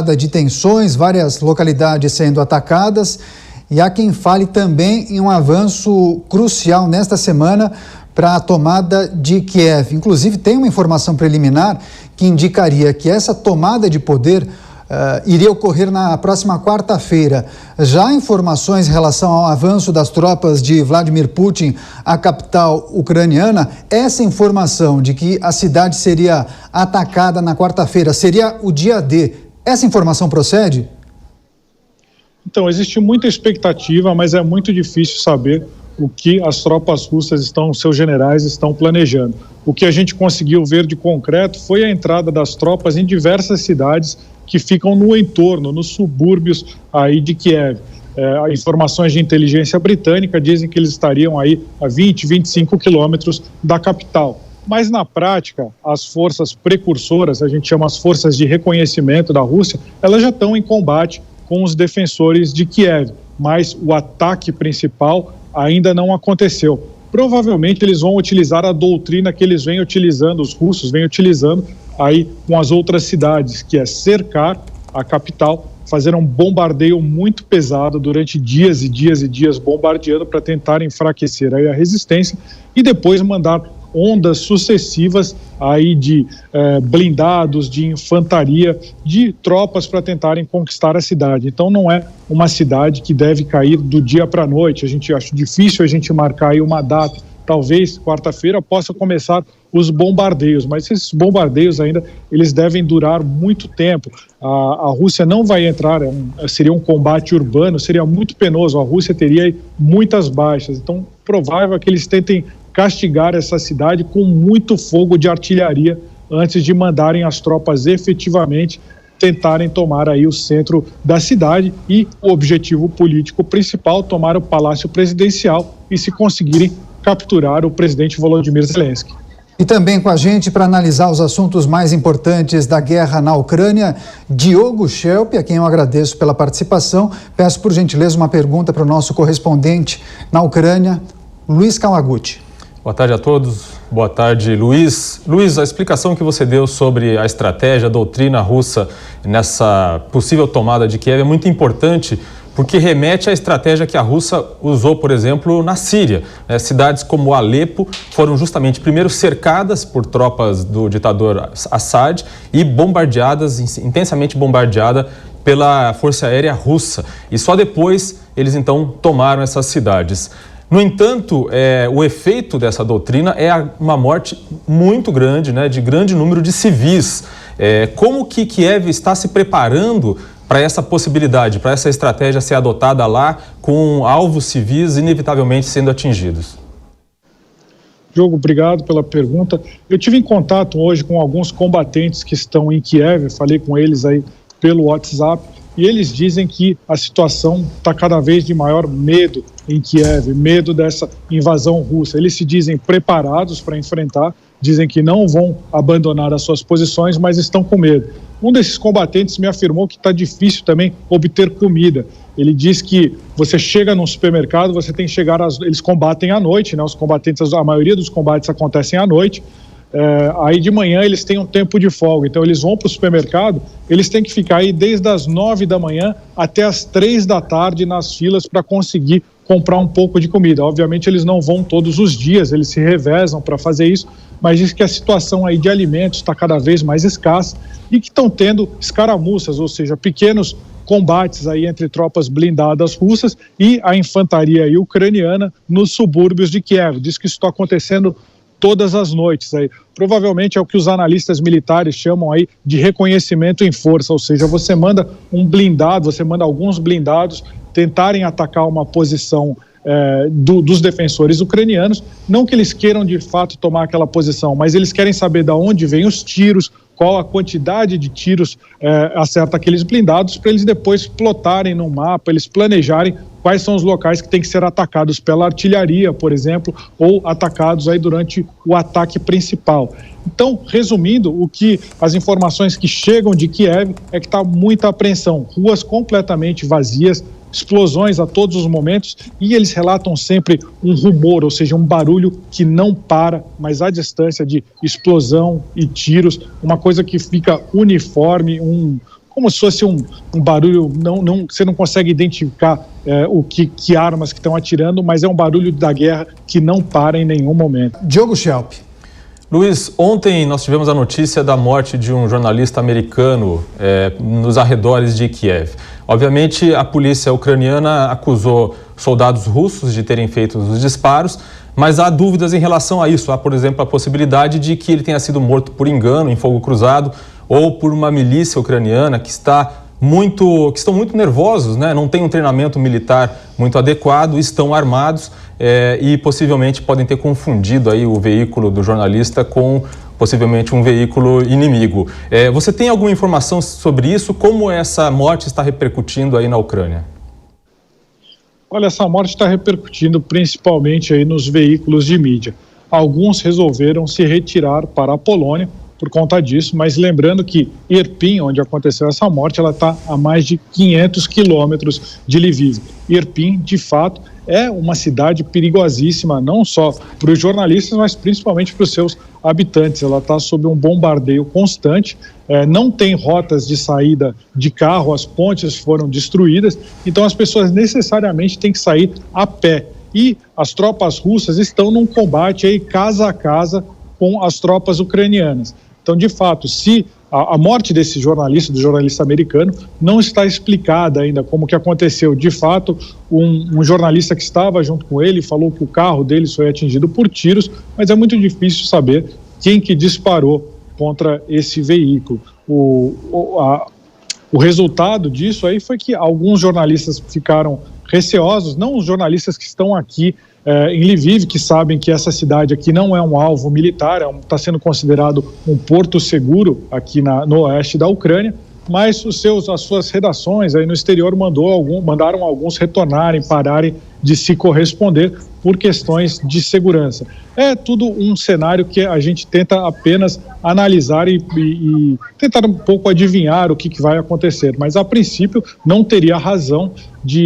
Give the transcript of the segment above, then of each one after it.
De tensões, várias localidades sendo atacadas, e há quem fale também em um avanço crucial nesta semana para a tomada de Kiev. Inclusive, tem uma informação preliminar que indicaria que essa tomada de poder iria ocorrer na próxima quarta-feira. Já há informações em relação ao avanço das tropas de Vladimir Putin à capital ucraniana. Essa informação de que a cidade seria atacada na quarta-feira seria o dia D. Essa informação procede? Então, existe muita expectativa, mas é muito difícil saber o que as tropas russas seus generais estão planejando. O que a gente conseguiu ver de concreto foi a entrada das tropas em diversas cidades que ficam no entorno, nos subúrbios aí de Kiev. Informações de inteligência britânica dizem que eles estariam aí a 20, 25 quilômetros da capital. Mas, na prática, as forças precursoras, a gente chama as forças de reconhecimento da Rússia, elas já estão em combate com os defensores de Kiev, mas o ataque principal ainda não aconteceu. Provavelmente eles vão utilizar a doutrina que eles vêm utilizando, os russos vêm utilizando aí com as outras cidades, que é cercar a capital, fazer um bombardeio muito pesado durante dias e dias e dias, bombardeando para tentar enfraquecer aí a resistência e depois mandar ondas sucessivas aí de blindados, de infantaria, de tropas para tentarem conquistar a cidade. Então não é uma cidade que deve cair do dia para a noite. A gente acha difícil a gente marcar aí uma data. Talvez quarta-feira possa começar os bombardeios, mas esses bombardeios ainda eles devem durar muito tempo. A Rússia não vai entrar, seria um combate urbano, seria muito penoso. A Rússia teria muitas baixas. Então provável que eles tentem castigar essa cidade com muito fogo de artilharia antes de mandarem as tropas efetivamente tentarem tomar aí o centro da cidade e o objetivo político principal, tomar o Palácio Presidencial e, se conseguirem, capturar o presidente Volodymyr Zelensky. E também com a gente para analisar os assuntos mais importantes da guerra na Ucrânia, Diogo Schelp, a quem eu agradeço pela participação. Peço, por gentileza, uma pergunta para o nosso correspondente na Ucrânia, Luiz Kawaguchi. Boa tarde a todos. Boa tarde, Luiz. Luiz, a explicação que você deu sobre a estratégia, a doutrina russa nessa possível tomada de Kiev é muito importante, porque remete à estratégia que a Rússia usou, por exemplo, na Síria. Cidades como Alepo foram justamente primeiro cercadas por tropas do ditador Assad e bombardeadas, intensamente bombardeadas pela Força Aérea Russa. E só depois eles então tomaram essas cidades. No entanto, o efeito dessa doutrina é uma morte muito grande, de grande número de civis. Como que Kiev está se preparando para essa possibilidade, para essa estratégia ser adotada lá, com alvos civis inevitavelmente sendo atingidos? Diogo, obrigado pela pergunta. Eu tive em contato hoje com alguns combatentes que estão em Kiev, falei com eles aí pelo WhatsApp, e eles dizem que a situação está cada vez de maior medo em Kiev, medo dessa invasão russa. Eles se dizem preparados para enfrentar, dizem que não vão abandonar as suas posições, mas estão com medo. Um desses combatentes me afirmou que está difícil também obter comida. Ele diz que você chega num supermercado, você tem que chegar, eles combatem à noite, os combatentes, a maioria dos combates acontecem à noite. Aí de manhã eles têm um tempo de folga, então eles vão para o supermercado, eles têm que ficar aí desde as 9 da manhã até as 3 da tarde nas filas para conseguir comprar um pouco de comida. Obviamente eles não vão todos os dias, eles se revezam para fazer isso, mas diz que a situação aí de alimentos está cada vez mais escassa e que estão tendo escaramuças, ou seja, pequenos combates aí entre tropas blindadas russas e a infantaria ucraniana nos subúrbios de Kiev. Diz que isso está acontecendo todas as noites aí. Provavelmente é o que os analistas militares chamam aí de reconhecimento em força, ou seja, você manda um blindado, você manda alguns blindados tentarem atacar uma posição dos defensores ucranianos, não que eles queiram de fato tomar aquela posição, mas eles querem saber de onde vêm os tiros, qual a quantidade de tiros acerta aqueles blindados, para eles depois plotarem no mapa, eles planejarem quais são os locais que têm que ser atacados pela artilharia, por exemplo, ou atacados aí durante o ataque principal. Então, resumindo, as informações que chegam de Kiev é que está muita apreensão, ruas completamente vazias, explosões a todos os momentos, e eles relatam sempre um rumor, ou seja, um barulho que não para, mas à distância de explosão e tiros, uma coisa que fica uniforme, como se fosse um barulho, você não consegue identificar que armas que estão atirando, mas é um barulho da guerra que não para em nenhum momento. Diogo Schelp. Luiz, ontem nós tivemos a notícia da morte de um jornalista americano nos arredores de Kiev. Obviamente, a polícia ucraniana acusou soldados russos de terem feito os disparos, mas há dúvidas em relação a isso. Há, por exemplo, a possibilidade de que ele tenha sido morto por engano, em fogo cruzado, ou por uma milícia ucraniana que estão muito nervosos, né? Não tem um treinamento militar muito adequado, estão armados e possivelmente podem ter confundido aí o veículo do jornalista com possivelmente um veículo inimigo. Você tem alguma informação sobre isso? Como essa morte está repercutindo aí na Ucrânia? Olha, essa morte está repercutindo principalmente aí nos veículos de mídia. Alguns resolveram se retirar para a Polônia por conta disso, mas lembrando que Irpin, onde aconteceu essa morte, ela está a mais de 500 quilômetros de Lviv. Irpin, de fato, é uma cidade perigosíssima, não só para os jornalistas, mas principalmente para os seus habitantes. Ela está sob um bombardeio constante, não tem rotas de saída de carro, as pontes foram destruídas, então as pessoas necessariamente têm que sair a pé. E as tropas russas estão num combate aí casa a casa com as tropas ucranianas. Então, de fato, se a morte desse jornalista, do jornalista americano, não está explicada ainda como que aconteceu. De fato, um jornalista que estava junto com ele falou que o carro dele foi atingido por tiros, mas é muito difícil saber quem que disparou contra esse veículo. O resultado disso aí foi que alguns jornalistas ficaram receosos, não os jornalistas que estão aqui em Lviv, que sabem que essa cidade aqui não é um alvo militar, está sendo considerado um porto seguro aqui no oeste da Ucrânia, mas as suas redações aí no exterior mandaram alguns retornarem, pararem de se corresponder por questões de segurança. É tudo um cenário que a gente tenta apenas analisar e tentar um pouco adivinhar o que vai acontecer, mas a princípio não teria razão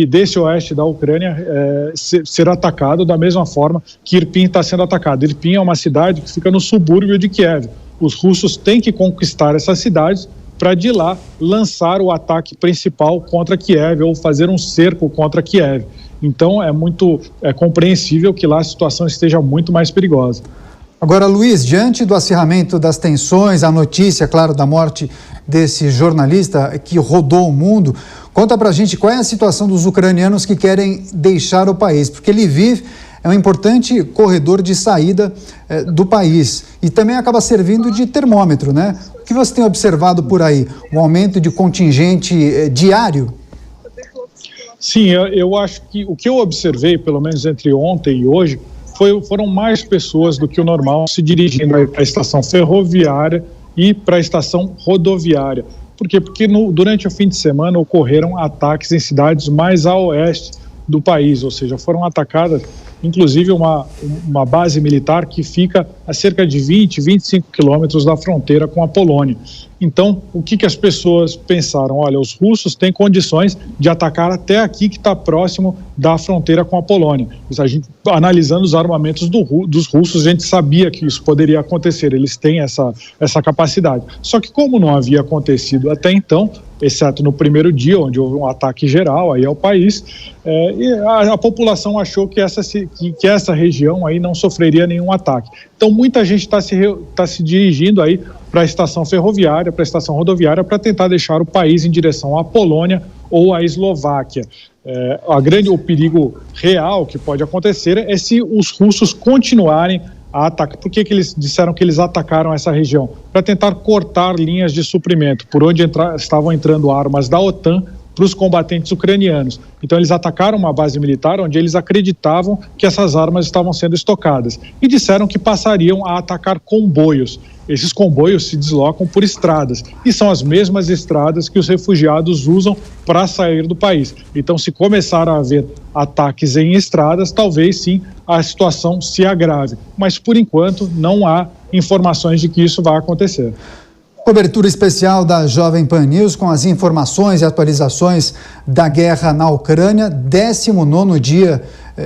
desse oeste da Ucrânia ser atacado da mesma forma que Irpin está sendo atacado. Irpin é uma cidade que fica no subúrbio de Kiev. Os russos têm que conquistar essas cidades para de lá lançar o ataque principal contra Kiev ou fazer um cerco contra Kiev. Então é compreensível que lá a situação esteja muito mais perigosa. Agora, Luiz, diante do acirramento das tensões, a notícia, claro, da morte desse jornalista que rodou o mundo, conta pra gente qual é a situação dos ucranianos que querem deixar o país, porque Lviv é um importante corredor de saída do país e também acaba servindo de termômetro, né? O que você tem observado por aí? Um aumento de contingente diário? Sim, eu acho que o que eu observei, pelo menos entre ontem e hoje, foram mais pessoas do que o normal se dirigindo à estação ferroviária e para a estação rodoviária. Por quê? Porque durante o fim de semana ocorreram ataques em cidades mais a oeste do país, ou seja, foram atacadas inclusive uma base militar que fica a cerca de 25 quilômetros da fronteira com a Polônia. Então, o que as pessoas pensaram? Olha, os russos têm condições de atacar até aqui que está próximo da fronteira com a Polônia. A gente, analisando os armamentos dos russos, a gente sabia que isso poderia acontecer, eles têm essa capacidade. Só que como não havia acontecido até então, exceto no primeiro dia, onde houve um ataque geral aí ao país, e a população achou que essa região aí não sofreria nenhum ataque. Então, muita gente está se dirigindo aí para a estação ferroviária, para a estação rodoviária, para tentar deixar o país em direção à Polônia ou à Eslováquia. O perigo real que pode acontecer é se os russos continuarem a atacar. Por que eles disseram que eles atacaram essa região? Para tentar cortar linhas de suprimento, por onde estavam entrando armas da OTAN para os combatentes ucranianos. Então eles atacaram uma base militar onde eles acreditavam que essas armas estavam sendo estocadas e disseram que passariam a atacar comboios. Esses comboios se deslocam por estradas e são as mesmas estradas que os refugiados usam para sair do país. Então, se começar a haver ataques em estradas, talvez sim a situação se agrave. Mas, por enquanto, não há informações de que isso vai acontecer. Cobertura especial da Jovem Pan News com as informações e atualizações da guerra na Ucrânia, 19º dia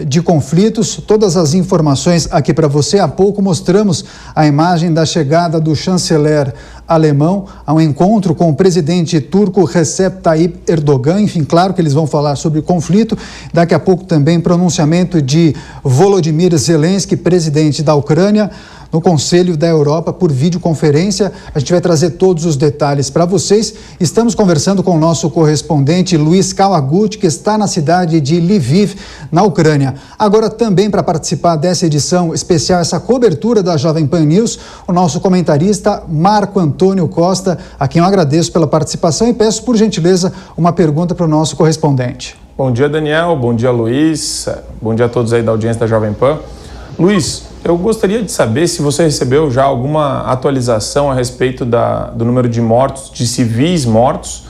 de conflitos. Todas as informações aqui para você. Há pouco mostramos a imagem da chegada do chanceler alemão a um encontro com o presidente turco Recep Tayyip Erdogan. Enfim, claro que eles vão falar sobre o conflito. Daqui a pouco também pronunciamento de Volodymyr Zelensky, presidente da Ucrânia, no Conselho da Europa por videoconferência. A gente vai trazer todos os detalhes para vocês. Estamos conversando com o nosso correspondente Luiz Kawaguchi, que está na cidade de Lviv, na Ucrânia. Agora também para participar dessa edição especial, essa cobertura da Jovem Pan News, o nosso comentarista Marco Antônio Costa, a quem eu agradeço pela participação e peço, por gentileza, uma pergunta para o nosso correspondente. Bom dia, Daniel. Bom dia, Luiz. Bom dia a todos aí da audiência da Jovem Pan. Luiz, eu gostaria de saber se você recebeu já alguma atualização a respeito do número de mortos, de civis mortos,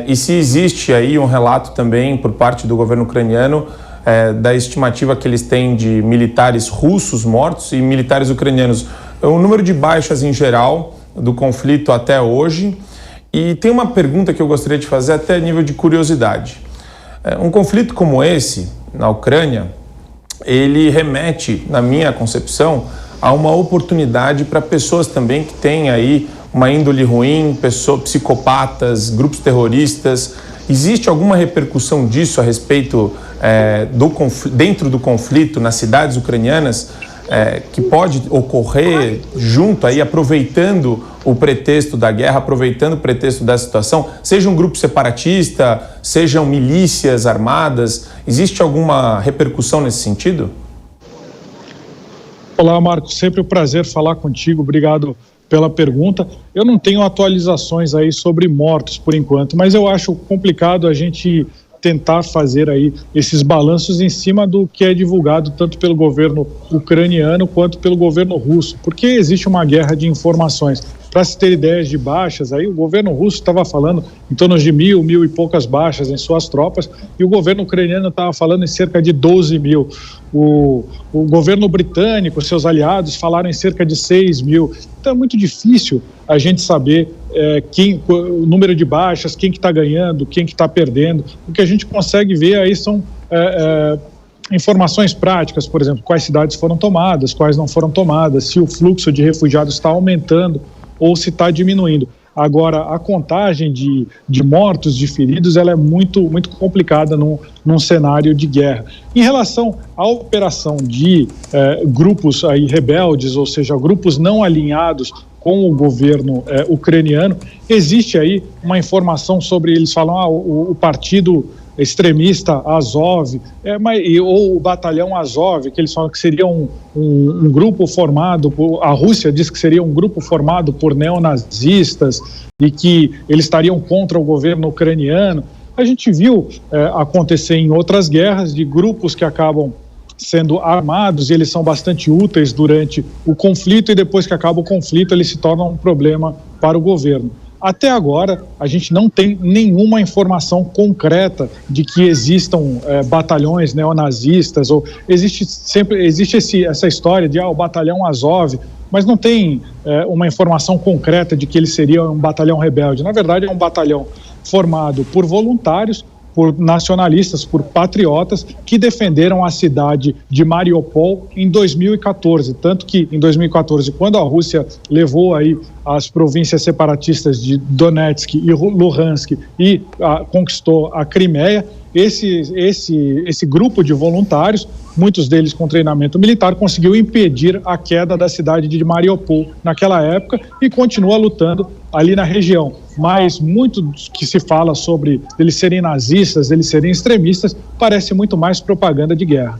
e se existe aí um relato também por parte do governo ucraniano da estimativa que eles têm de militares russos mortos e militares ucranianos. O número de baixas em geral do conflito até hoje. E tem uma pergunta que eu gostaria de fazer até a nível de curiosidade. Um conflito como esse, na Ucrânia, ele remete, na minha concepção, a uma oportunidade para pessoas também que têm aí uma índole ruim, psicopatas, grupos terroristas. Existe alguma repercussão disso a respeito dentro do conflito, nas cidades ucranianas, que pode ocorrer junto aí, aproveitando o pretexto da guerra, aproveitando o pretexto da situação, seja um grupo separatista, sejam milícias armadas? Existe alguma repercussão nesse sentido? Olá, Marcos, sempre um prazer falar contigo, obrigado pela pergunta. Eu não tenho atualizações aí sobre mortos por enquanto, mas eu acho complicado a gente tentar fazer aí esses balanços em cima do que é divulgado tanto pelo governo ucraniano quanto pelo governo russo, porque existe uma guerra de informações. Para se ter ideias de baixas, aí o governo russo estava falando em torno de 1.000 e poucas baixas em suas tropas, e o governo ucraniano estava falando em cerca de 12 mil. O governo britânico, seus aliados, falaram em cerca de 6 mil. Então é muito difícil a gente saber o número de baixas, quem que está ganhando, quem que está perdendo. O que a gente consegue ver aí são informações práticas, por exemplo, quais cidades foram tomadas, quais não foram tomadas, se o fluxo de refugiados está aumentando ou se está diminuindo. Agora, a contagem de mortos, de feridos, ela é muito, muito complicada num cenário de guerra. Em relação à operação de grupos aí rebeldes, ou seja, grupos não alinhados com o governo ucraniano, existe aí uma informação sobre, eles falam, o partido extremista Azov, ou o batalhão Azov, que eles falam que seria um grupo formado a Rússia diz que seria um grupo formado por neonazistas e que eles estariam contra o governo ucraniano. A gente viu acontecer em outras guerras de grupos que acabam sendo armados e eles são bastante úteis durante o conflito e depois que acaba o conflito eles se tornam um problema para o governo. Até agora, a gente não tem nenhuma informação concreta de que existam batalhões neonazistas, ou existe essa história de o batalhão Azov, mas não tem uma informação concreta de que ele seria um batalhão rebelde. Na verdade, é um batalhão formado por voluntários, por nacionalistas, por patriotas que defenderam a cidade de Mariupol em 2014, tanto que em 2014, quando a Rússia levou aí as províncias separatistas de Donetsk e Luhansk e conquistou a Crimeia, esse grupo de voluntários, muitos deles com treinamento militar, conseguiu impedir a queda da cidade de Mariupol naquela época e continua lutando ali na região. Mas muito que se fala sobre eles serem nazistas, eles serem extremistas, parece muito mais propaganda de guerra.